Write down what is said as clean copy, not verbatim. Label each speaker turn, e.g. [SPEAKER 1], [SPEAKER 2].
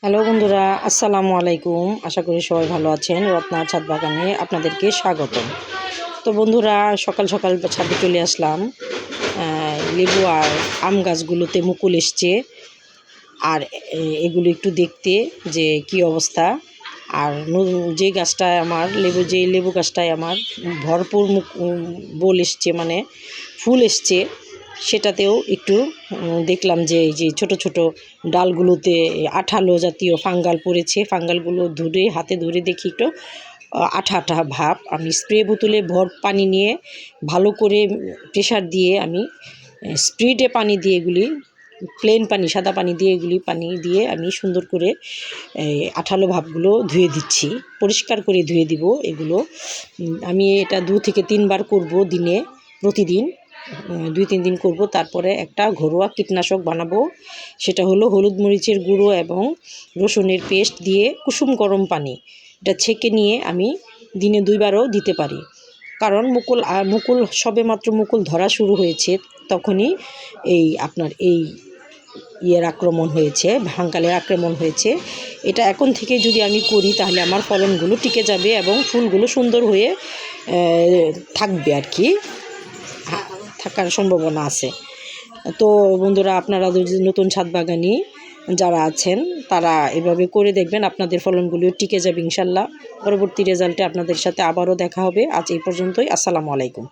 [SPEAKER 1] Hello বন্ধুরা, আসসালামু আলাইকুম। আশা করি সবাই ভালো আছেন। রত্নার ছাদ বাগানে আপনাদেরকে স্বাগতম। তো বন্ধুরা, সকাল সকাল ছাদে চলে আসলাম। লেবু আর আম গাছগুলোতে মুকুল এসছে, আর এগুলো একটু দেখতে যে কি অবস্থা। আর যে গাছটায় আমার লেবু গাছটায় আমার ভরপুর বোল এসছে, মানে ফুল এসছে, সেটাতেও একটু দেখলাম যে এই যে ছোটো ছোটো ডালগুলোতে আঠালো জাতীয় ফাঙ্গাল পড়েছে। ফাঙ্গালগুলো হাতে ধরে দেখি একটু আঠা আঠা ভাব। আমি স্প্রে বোতলে পানি নিয়ে ভালো করে প্রেশার দিয়ে আমি স্প্রিডে পানি দিয়ে এগুলি প্লেন পানি, সাদা পানি দিয়ে পানি দিয়ে আমি সুন্দর করে আঠালো ভাবগুলো ধুয়ে দিচ্ছি, পরিষ্কার করে ধুয়ে দিব। এগুলো আমি এটা 2 থেকে 3 বার করব দিনে, প্রতিদিন 2-3 দিন করব। তারপরে একটা ঘরোয়া কীটনাশক বানাবো, সেটা হলো হলুদ মরিচের গুঁড়ো এবং রসুনের পেস্ট দিয়ে কুসুম গরম পানি এটা ছেঁকে নিয়ে আমি দিনে 2 বারও দিতে পারি। কারণ মুকুল সবেমাত্র মুকুল ধরা শুরু হয়েছে, তখনই আপনার আক্রমণ হয়েছে, ফাঙ্গালের আক্রমণ হয়েছে। এটা এখন থেকে যদি আমি করি তাহলে আমার ফলনগুলো টিকে যাবে এবং ফুলগুলো সুন্দর হয়ে থাকবে আর কি, থাকার সম্ভাবনা আছে। তো বন্ধুরা, আপনারা যদি নতুন ছাদ বাগানি যারা আছেন তারা এভাবে করে দেখবেন, আপনাদের ফলনগুলো টিকে যাবে ইনশাল্লাহ। পরবর্তী রেজাল্টে আপনাদের সাথে আবারও দেখা হবে। আজ এই পর্যন্তই। আসসালামু আলাইকুম।